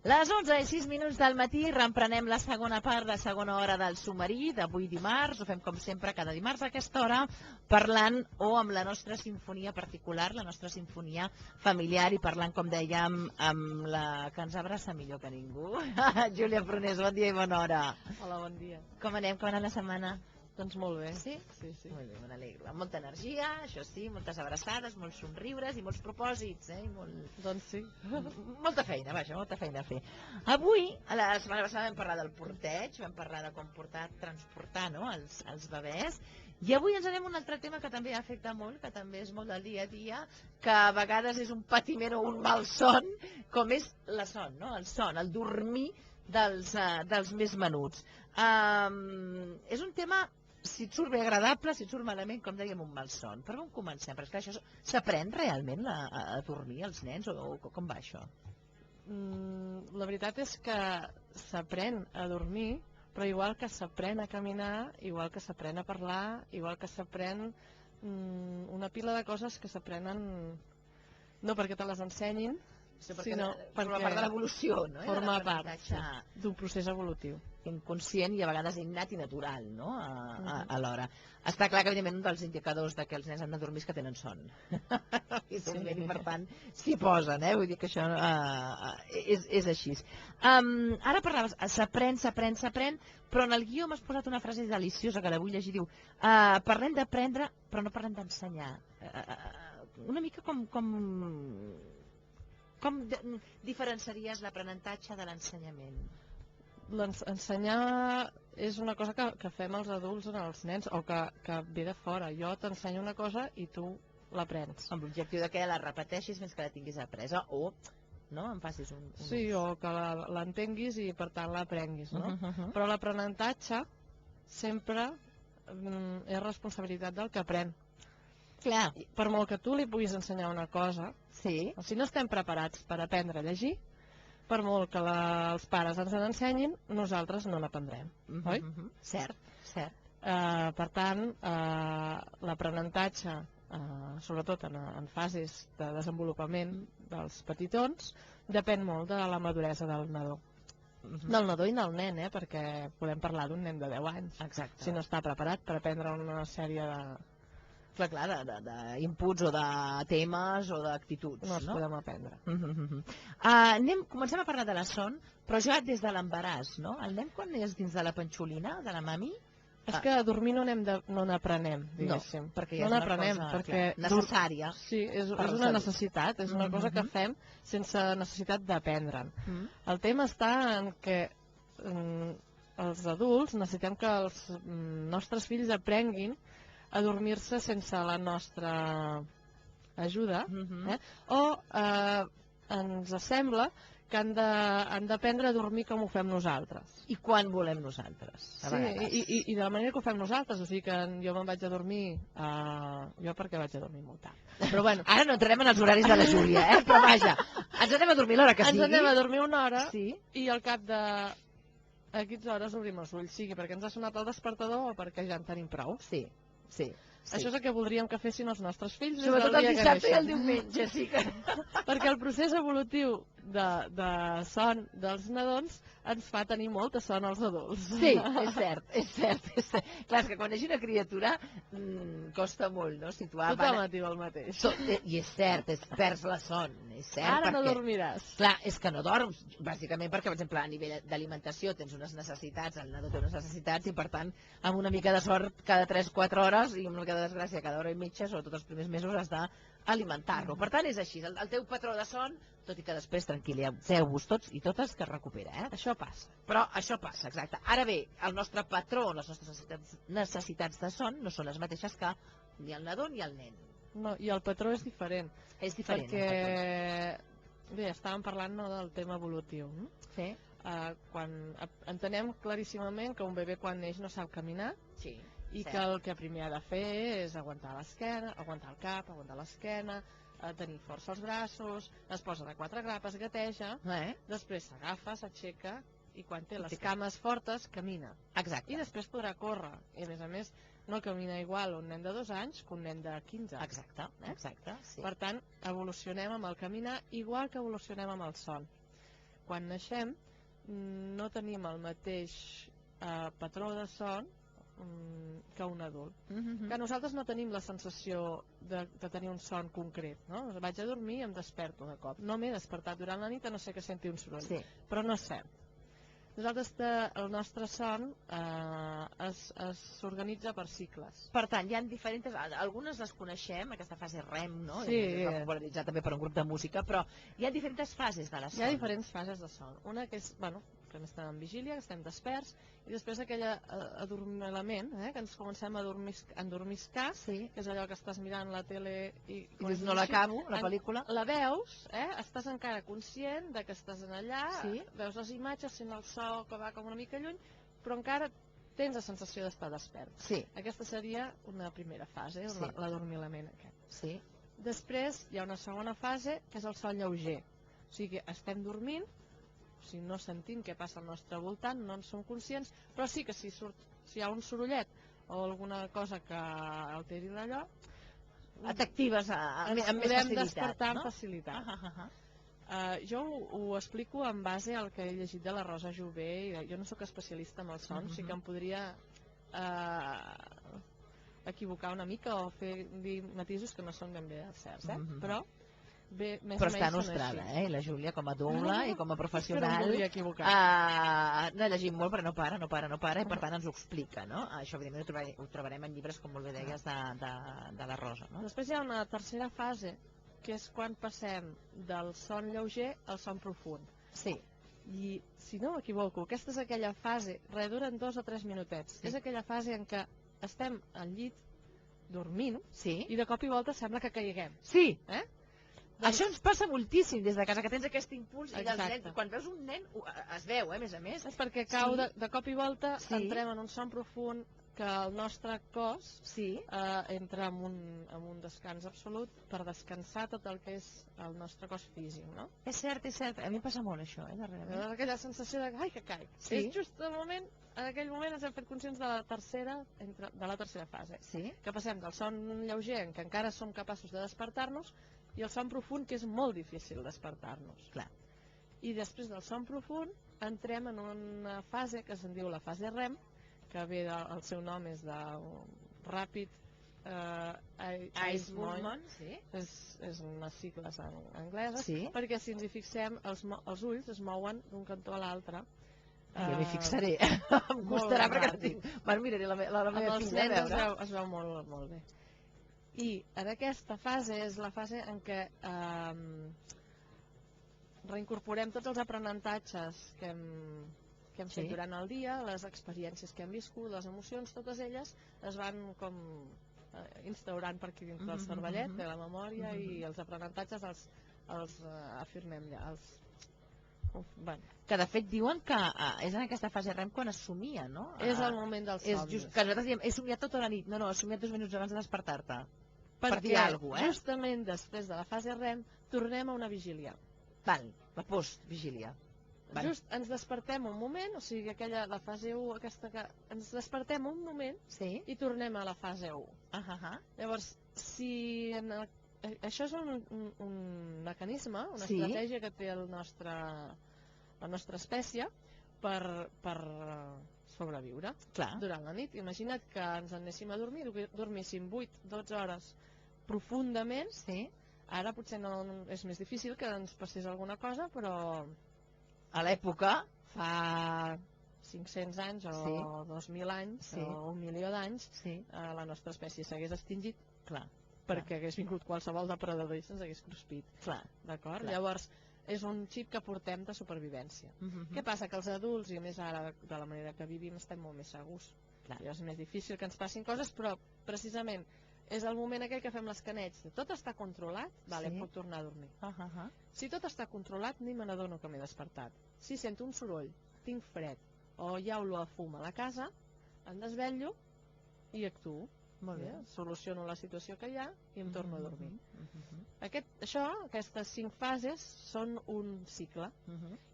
Les 11:06 del matí reemprenem la segona part, la segona hora del submarí d'avui dimarts. Ho fem com sempre cada dimarts a aquesta hora, parlant o amb la nostra sinfonia particular, la nostra sinfonia familiar, i parlant, com dèiem, amb la que ens abraça millor que ningú. Júlia Prunés, bon dia i bona hora. Hola, bon dia. Com anem? Com ha anat la setmana? Doncs molt bé. Sí? Sí, sí. Molt bé, me n'alegro. Amb molta energia, això sí, moltes abraçades, molts somriures i molts propòsits, eh? Doncs sí. Molta feina, vaja, molta feina a fer. Avui, la setmana passada vam parlar del porteig, vam parlar de com transportar, no?, els bebès, i avui ens anem a un altre tema que també afecta molt, que també és molt del dia a dia, que a vegades és un patiment o un malson, com és la son, no?, el son, el dormir dels més menuts. És un tema, si et surt bé, agradable, si et surt malament, com dèiem, un malson. Per on comencem? Perquè clar, això s'aprèn realment a dormir els nens, o com va això? La veritat és que s'aprèn a dormir, però igual que s'aprèn a caminar, igual que s'aprèn a parlar, igual que s'aprèn una pila de coses que s'aprenen no perquè te les ensenyin, sinó perquè forma part de l'evolució, no? Forma part d'un procés evolutiu. Inconscient i a vegades innat i natural, no?, alhora. Està clar que, evidentment, un dels indicadors que els nens han de dormir és que tenen son. I per tant, s'hi posen, eh? Vull dir que això és així. Ara parlaves, s'aprèn, però en el guió m'has posat una frase deliciosa que la vull llegir, diu, parlem d'aprendre, però no parlem d'ensenyar. Una mica com diferenciaries l'aprenentatge de l'ensenyament? Ensenyar és una cosa que fem els adults als nens, o que ve de fora. Jo t'ensenyo una cosa i tu l'aprens. Amb l'objectiu que la repeteixis fins que la tinguis apresa, o no en facis un ús. Sí, o que l'entenguis i per tant l'aprenguis, no? Però l'aprenentatge sempre és responsabilitat del que aprèn. Clar. Per molt que tu li puguis ensenyar una cosa, si no estem preparats per aprendre a llegir, per molt que els pares ens ensenyin, nosaltres no n'aprendrem, oi? Cert. Per tant, l'aprenentatge, sobretot en fases de desenvolupament dels petitons, depèn molt de la maduresa del nadó. Del nadó i del nen, perquè podem parlar d'un nen de 10 anys. Exacte. Si no està preparat per aprendre una sèrie d'inputs o de temes o d'actituds. No es podem aprendre. Comencem a parlar de la son, però ja des de l'embaràs, no? El nen quan és dins de la panxolina, de la mami? És que a dormir no n'aprenem, diguéssim. No, perquè ja és una cosa necessària. Sí, és una necessitat, és una cosa que fem sense necessitat d'aprendre'n. El tema està en que els adults necessitem que els nostres fills aprenguin a dormir-se sense la nostra ajuda, o ens sembla que han d'aprendre a dormir com ho fem nosaltres. I quan volem nosaltres? Sí, i de la manera que ho fem nosaltres, o sigui que jo me'n vaig a dormir, jo perquè vaig a dormir molt tard. Però bueno, ara no entrarem en els horaris de la Júlia, però vaja, ens anem a dormir l'hora que sigui. Ens anem a dormir una hora i al cap de X hores obrim els ulls, sigui perquè ens ha sonat el despertador o perquè ja en tenim prou. Sí. Això és el que voldríem que fessin els nostres fills. Sobretot el dissabte i el diumenge, sí que... Perquè el procés evolutiu de son dels nadons ens fa tenir molta son als adults. Sí, és cert. Clar, és que quan neix una criatura costa molt, no?, situar... Tothom et diu el mateix. I és cert, perds la son. Ara no dormiràs. Clar, és que no dorms, bàsicament perquè, per exemple, a nivell d'alimentació tens unes necessitats, el nadó té unes necessitats, i per tant, amb una mica de sort cada 3-4 hores i amb una mica de desgràcia cada hora i mitja, sobretot els primers mesos, has d'alimentar-lo. Per tant, és així. El teu patró de son, tot i que després tranquil·litzeu-vos tots i totes, que es recupera. Això passa. Però això passa, exacte. Ara bé, el nostre patró, les nostres necessitats de son no són les mateixes que ni el nadó ni el nen. No, i el patró és diferent. És diferent. Perquè, bé, estàvem parlant del tema evolutiu. Sí. Quan entenem claríssimament que un bebè quan neix no sap caminar, i que el que primer ha de fer és aguantar l'esquena, aguantar el cap, aguantar l'esquena, tenir força als braços, es posa de 4 grapes, gateja, després s'agafa, s'aixeca, i quan té les cames fortes, camina. Exacte. I després podrà córrer. I a més, no camina igual un nen de 2 anys que un nen de 15 anys. Exacte. Per tant, evolucionem amb el caminar igual que evolucionem amb el son. quan naixem no tenim el mateix patró de son que un adult. Que nosaltres no tenim la sensació de tenir un son concret, no? Vaig a dormir i em desperto de cop. No m'he despertat durant la nit a no ser que senti un soroll. Sí. Però no és cert. Nosaltres, el nostre son s'organitza per cicles. Per tant, hi ha diferents... Algunes les coneixem, aquesta fase REM, no? Sí. És popularitzat també per un grup de música, però hi ha diferents fases de la son. Hi ha diferents fases de son. Una que és, bueno, que estem en vigília, que estem desperts, i després aquell adormilament, que ens comencem a endormiscar, Sí. que és allò que estàs mirant la tele i dius, no l'acabo, la pel·lícula. La veus, estàs encara conscient de que estàs en allà, Sí. veus les imatges, sent el so que va com una mica lluny, però encara tens la sensació d'estar despert. Sí. Aquesta seria una primera fase, Sí. l'adormilament aquest. Sí. Després hi ha una segona fase, que és el son lleuger. O sigui, estem dormint, o sigui, no sentim què passa al nostre voltant, no en som conscients, però sí que si hi ha un sorollet o alguna cosa que alteri d'allò, T'actives amb més podem facilitat. despertar No? amb facilitat. Jo ho explico en base al que he llegit de la Rosa Jové. Jo no sóc especialista en el son, sí que em podria equivocar una mica o dir matisos que no són ben bé certs, però bé, més Però o menys està són nostrada, així. La Júlia, com a doula i com a professional. No podria equivocar. No llegim molt, però no para, i per tant ens ho explica, no? Això, evidentment, ho trobarem en llibres, com molt bé deies, de la Rosa, no? Després hi ha una tercera fase, que és quan passem del son lleuger al son profund. Sí. I, si no m'equivoco, aquesta és aquella fase, duren 2 o 3 minutets, Sí. és aquella fase en què estem al llit dormint Sí. i de cop i volta sembla que caiguem. Sí. Doncs- Això ens passa moltíssim des de casa, que tens aquest impuls i dels Exacte. nens, quan veus un nen es veu, a més a més. És perquè cau Sí. de cop i volta, Sí. entrem en un son profund que el nostre cos Sí. entra en un descans absolut per descansar tot el que és el nostre cos físic, no? És cert, a mi em passa molt això, darrerament. Aquella sensació de ai, que caic. Sí. És just el moment, en aquell moment ens hem fet conscients de la tercera fase, Sí. que passem del son lleuger, en què encara som capaços de despertar-nos, i el son profund, que és molt difícil despertar-nos. Clar. I després del son profund entrem en una fase que se'n diu la fase REM, que ve el seu nom és de Rapid Eye Movement, sí. és unes sigles angleses, Sí. perquè si ens hi fixem els ulls es mouen d'un cantó a l'altre. Jo m'hi fixaré. Em molt costarà perquè ràpid. me'n miraré la Amb meva els filla a nens veure. es veu molt, molt bé. I en aquesta fase és la fase en què reincorporem tots els aprenentatges que hem fet Sí. durant el dia, les experiències que hem viscut, les emocions, totes elles es van com instaurant per aquí dintre del cervellet, de la memòria, i els aprenentatges els afirmem ja. Bueno, Que de fet diuen que és en aquesta fase REM quan es somia, no? és el moment del És somni. just, que nosaltres diem, he somiat tota la nit. No, he somiat 2 minuts abans de despertar-te. Per dir Perquè alguna cosa, justament després de la fase REM tornem a una vigília. Val, la post-vigília. Val. Just ens despertem un moment, o sigui, la fase 1, aquesta que ens despertem un moment Sí. i tornem a la fase 1. Llavors, si això és un mecanisme, una Sí. estratègia que té la nostra espècie per sobreviure Clar. durant la nit. Imagina't que ens anéssim a dormir, dormíssim 8-12 hores profundament. Sí. Ara potser no és més difícil que ens passés alguna cosa, però A l'època. fa 500 anys o Sí. 2.000 anys Sí. o 1.000.000 d'anys Sí. la nostra espècie s'hagués extingit Clar. perquè hagués vingut qualsevol depredador i se'ns hagués cruspit. Clar. D'acord? Clar. Llavors, és un xip que portem de supervivència. Què passa? Que els adults, i a més ara de la manera que vivim, estem molt més segurs. Clar. És més difícil que ens passin coses, però precisament és el moment aquell que fem l'escaneig. Tot està controlat? Vale, Sí. puc tornar a dormir. Si tot està controlat, ni me n'adono que m'he despertat. Si sento un soroll, tinc fred, o hi ha olor a fum a la casa, em desvetllo i actuo. Molt bé. Soluciono la situació que hi ha i em torno a dormir. Aquestes 5 fases són un cicle,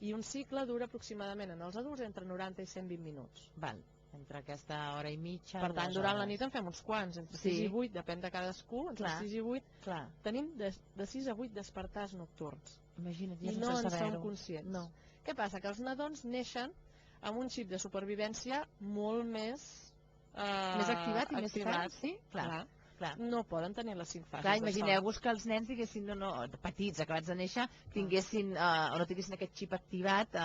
i un cicle dura aproximadament en els adults entre 90 i 120 minuts. Val. entre aquesta hora i mitja. Per tant, durant la nit en fem uns quants, entre 6 i 8, depèn de cadascú, entre 6 i 8, tenim de 6 a 8 despertars nocturns. Imagina't, i no en som conscients. Què passa? Que els nadons neixen amb un xip de supervivència molt més activat i més ferm, sí? Clar. No poden tenir les 5 fases de son. Imagineu-vos que els nens diguessin, petits, acabats de néixer, tinguessin o no tinguessin aquest xip activat,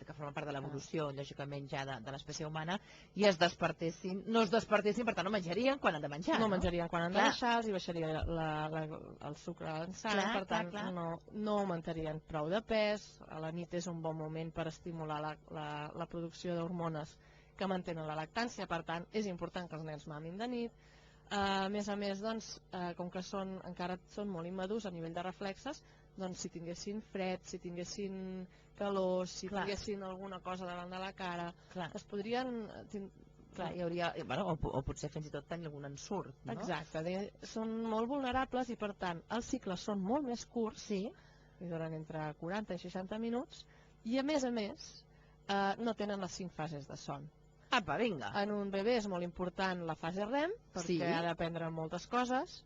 que forma part de l'evolució, lògicament, ja de l'espècie humana, i es despertessin, per tant no menjarien quan han de menjar. No menjarien quan han de deixar, els hi baixaria el sucre en sang, per tant no augmentarien prou de pes. A la nit és un bon moment per estimular la producció d'hormones que mantenen la lactància, per tant és important que els nens mamin de nit. A més, doncs, com que encara són molt immadurs a nivell de reflexes, doncs si tinguessin fred, si tinguessin calor, si tinguessin alguna cosa davant de la cara, es podrien... hi hauria, o potser fins i tot tenir algun ensurt. Exacte, són molt vulnerables i per tant els cicles són molt més curts, i duren entre 40 i 60 minuts, i a més no tenen les 5 fases de son. Apa, vinga. En un bebè és molt important la fase REM, perquè ha d'aprendre moltes coses,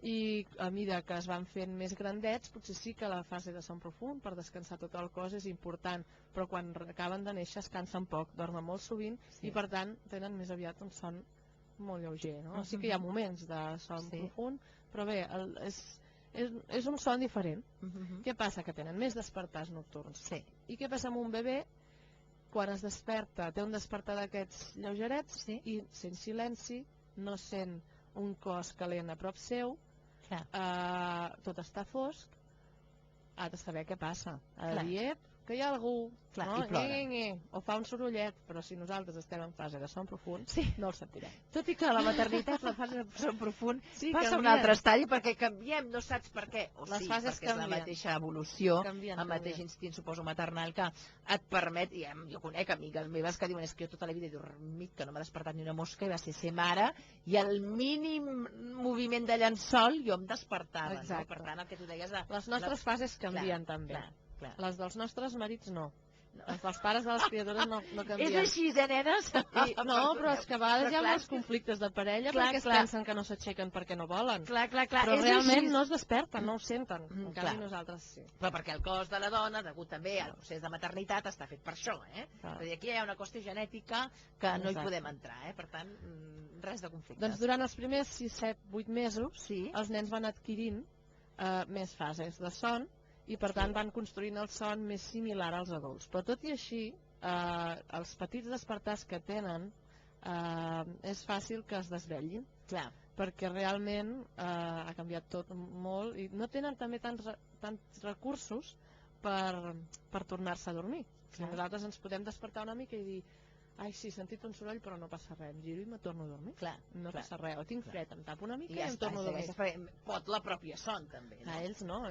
i a mesura que es van fent més grandets, potser sí que la fase de son profund, per descansar tot el cos, és important, però quan acaben de néixer es cansen poc, dormen molt sovint, i per tant tenen més aviat un son molt lleuger. Sí que hi ha moments de son profund, però bé, és un son diferent. Què passa? Que tenen més despertars nocturns. I què passa amb un bebè? Quan es desperta, té un despertar d'aquests lleugerets i sent silenci, no sent un cos calent a prop seu, tot està fosc, ha de saber què passa. Ha de dir, que hi ha algú, o fa un sorollet, però si nosaltres estem en fase de son profund, no el sentirem. Tot i que a la maternitat, la fase de son profund, passa un altre estadi perquè canviem, no saps per què. O sí, perquè és la mateixa evolució, el mateix instint, suposo, maternal, que et permet, i jo conec amigues meves que diuen, és que jo tota la vida he dormit, que no m'ha despertat ni una mosca, i va ser mare, i el mínim moviment de llençol jo em despertava. Per tant, el que tu deies... Les nostres fases canvien també. Les dels nostres marits no. Els dels pares de les criatures no canvien. És així, nenes? No, però és que a vegades hi ha molts conflictes de parella perquè es pensen que no s'aixequen perquè no volen. Però realment no es desperten, no ho senten. En canvi nosaltres sí. Però perquè el cos de la dona, degut també al procés de maternitat, està fet per això. Aquí hi ha una qüestió genètica que no hi podem entrar. Per tant, res de conflictes. Doncs durant els primers 6, 7, 8 mesos els nens van adquirint més fases de son i per tant van construint el son més similar als adults. Però tot i així, els petits despertars que tenen és fàcil que es desvetllin, perquè realment ha canviat tot molt i no tenen també tants recursos per tornar-se a dormir. Nosaltres ens podem despertar una mica i dir ai, sí, he sentit un soroll però no passa res, em giro i me torno a dormir. No passa res, o tinc fred, em tapo una mica i em torno a dormir. Pot la pròpia son també. Ells no,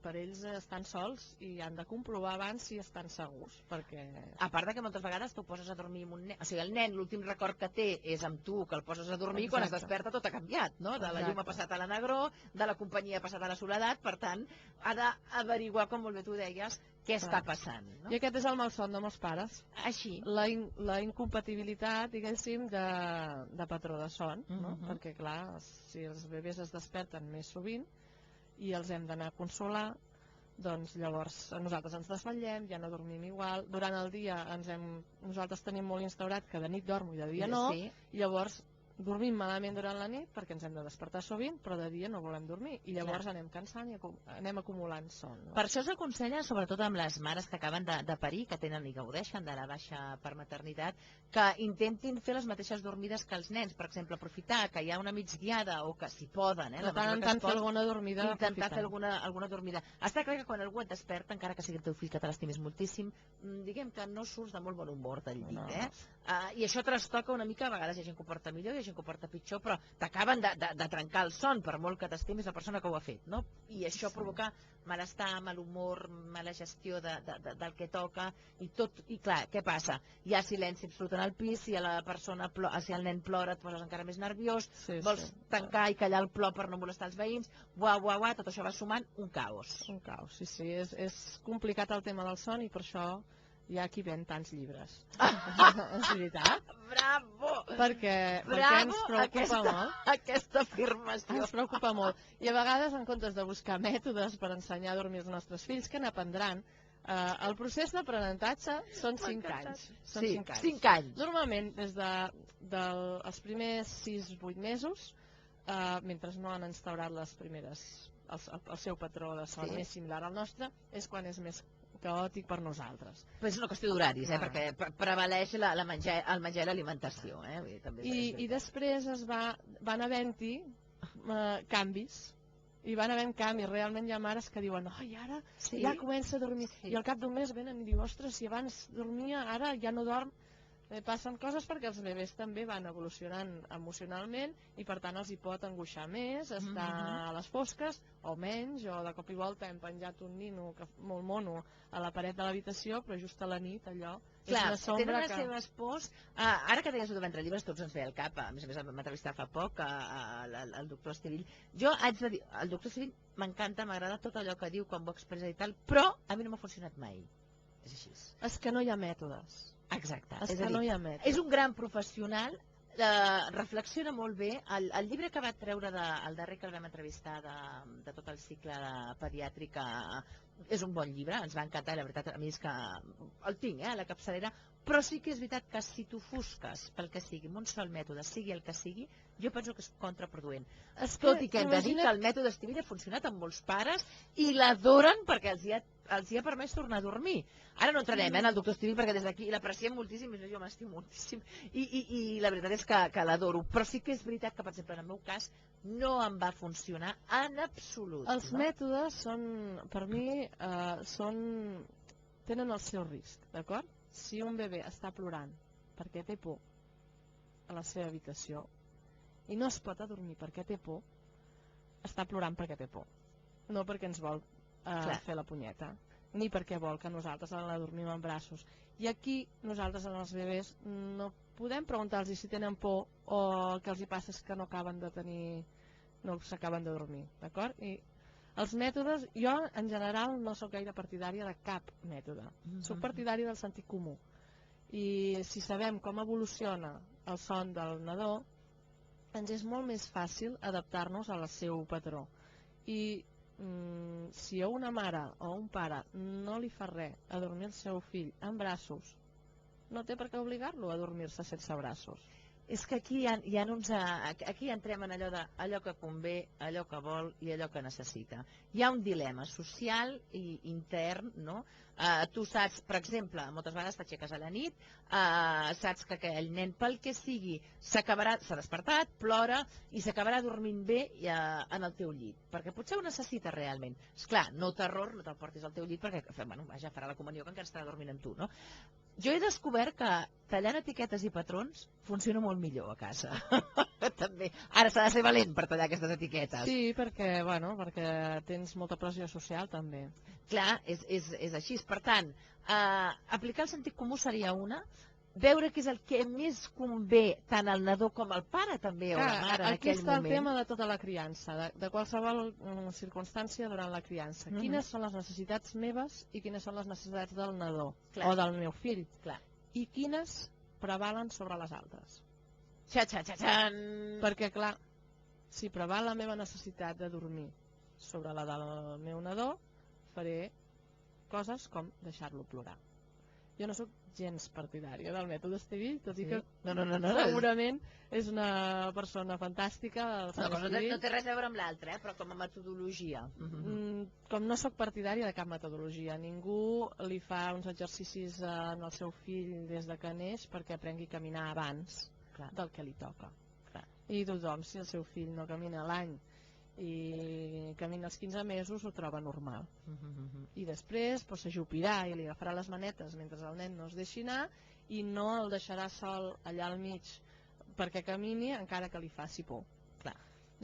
per ells estan sols i han de comprovar abans si estan segurs. A part que moltes vegades tu poses a dormir amb un nen, o sigui, el nen l'últim record que té és amb tu, que el poses a dormir, quan es desperta tot ha canviat, no? De la llum ha passat a la negror, de la companyia ha passat a la soledat, per tant ha d'averiguar, com molt bé tu deies, què està passant. I aquest és el malson de molts pares. Així. La incompatibilitat, diguéssim, de patró de son, perquè, clar, si els bebès es desperten més sovint i els hem d'anar a consolar, doncs llavors nosaltres ens desvetllem, ja no dormim igual. Durant el dia nosaltres tenim molt instaurat que de nit dormo i de dia no, i llavors dormim malament durant la nit perquè ens hem de despertar sovint, però de dia no volem dormir i llavors anem cansant i anem acumulant son. Per això s'aconsella, sobretot amb les mares que acaben de parir, que tenen i gaudeixen de la baixa per maternitat, que intentin fer les mateixes dormides que els nens, per exemple, aprofitar que hi ha una migdiada o que si poden, de tant en tant fer alguna dormida, intentar fer alguna dormida. Està clar que quan algú et desperta, encara que sigui el teu fill que te l'estimis moltíssim, diguem que no surts de molt bon humor del llit, i això trastoca una mica, a vegades hi ha gent que ho porta millor, hi ha gent que ho porta pitjor, però t'acaben de trencar el son, per molt que t'estimis la persona que ho ha fet, no? I això provoca malestar, mal humor, mala gestió del que toca, i clar, què passa? Hi ha silenci absolut en el pis, si si el nen plora et poses encara més nerviós, vols tancar i callar el plor per no molestar els veïns, tot això va sumant un caos. Un caos, sí, és complicat el tema del son i per això hi ha qui ven tants llibres. És veritat. Bravo! Perquè ens preocupa molt. Aquesta afirmació. Ens preocupa molt. I a vegades, en comptes de buscar mètodes per ensenyar a dormir els nostres fills, que n'aprendran? El procés d'aprenentatge són 5 anys. Són 5 anys. Normalment, des dels primers 6-8 mesos, mentre no han instaurat el seu patró de son més similar al nostre, és quan és més caòtic per nosaltres. Però és una qüestió d'horaris, perquè prevaleix el menjar i l'alimentació. I després van havent-hi canvis, i van havent canvis. Realment hi ha mares que diuen ai, ara ja comença a dormir, i al cap d'un mes venen i diuen ostres, si abans dormia, ara ja no dorm. Passen coses perquè els bebès també van evolucionant emocionalment i per tant els hi pot angoixar més, estar a les fosques o menys, o de cop i volta hem penjat un nino molt mono a la paret de l'habitació, però just a la nit allò és una sombra que... Tenen les seves pors. Ara que deies de ventre llibres, tots ens ve al cap, a més m'ha entrevistat fa poc el doctor Estivill. Jo haig de dir, el doctor Estivill m'encanta, m'agrada tot allò que diu quan ho expressa i tal, però a mi no m'ha funcionat mai. És així. És que no hi ha mètodes. Exacte. És que no hi ha mètode. És un gran professional, reflexiona molt bé. El llibre que va treure, el darrer que el vam entrevistar de tot el cicle pediàtric, és un bon llibre, ens va encantar, la veritat a mi és que el tinc a la capçalera, però sí que és veritat que si t'ofusques pel que sigui, amb un sol mètode, sigui el que sigui, jo penso que és contraproduent. Tot i que hem de dir que el mètode Estivill ha funcionat amb molts pares i l'adoren perquè els hi ha permès tornar a dormir. Ara no entrarem en el doctor Estivill perquè des d'aquí l'apreciem moltíssim, jo m'estimo moltíssim i la veritat és que l'adoro, però sí que és veritat que, per exemple, en el meu cas no em va funcionar en absolut. Els mètodes són, per mi, tenen el seu risc, d'acord? Si un bebè està plorant perquè té por a la seva habitació i no es pot adormir perquè té por, està plorant perquè té por, no perquè ens vol fer la punyeta, ni perquè vol que nosaltres l'adormim en braços. I aquí nosaltres als bebès no podem preguntar-los si tenen por o el que els hi passa és que no s'acaben de dormir, d'acord? I els mètodes, jo en general no sóc gaire partidària de cap mètode, sóc partidària del sentit comú, i si sabem com evoluciona el son del nadó, ens és molt més fàcil adaptar-nos al seu patró. I si a una mare o a un pare no li fa res a dormir el seu fill en braços, no té per què obligar-lo a dormir-se sense braços. És que aquí entrem en allò que convé, allò que vol i allò que necessita. Hi ha un dilema social i intern, no? Tu saps, per exemple, moltes vegades t'aixeques a la nit, saps que aquell nen, pel que sigui, s'ha despertat, plora i s'acabarà dormint bé en el teu llit, perquè potser ho necessita realment. Esclar, no terror, no te'l portis al teu llit perquè, vaja, farà la comunió que encara estarà dormint amb tu, no? Jo he descobert que tallant etiquetes i patrons funciona molt millor a casa. També. Ara s'ha de ser valent per tallar aquestes etiquetes. Sí, perquè tens molta pressió social també. Clar, és així. Per tant, aplicar el sentit comú seria una, veure què és el que més convé tant al nadó com al pare també o la mare en aquell moment. Aquí està el tema de tota la criança, de qualsevol circumstància durant la criança. Quines són les necessitats meves i quines són les necessitats del nadó o del meu fill. I quines prevalen sobre les altres. Perquè, clar, si preval la meva necessitat de dormir sobre la del meu nadó, faré coses com deixar-lo plorar. Jo no sóc gens partidària del mètode Estivill, tot i que segurament és una persona fantàstica. No té res a veure amb l'altre, però com a metodologia. Com no sóc partidària de cap metodologia, ningú li fa uns exercicis al seu fill des que neix perquè aprengui a caminar abans del que li toca. I tothom, si el seu fill no camina a l'any i camina als 15 mesos, ho troba normal. I després s'ajupirà i li agafarà les manetes mentre el nen no es deixi anar i no el deixarà sol allà al mig perquè camini encara que li faci por.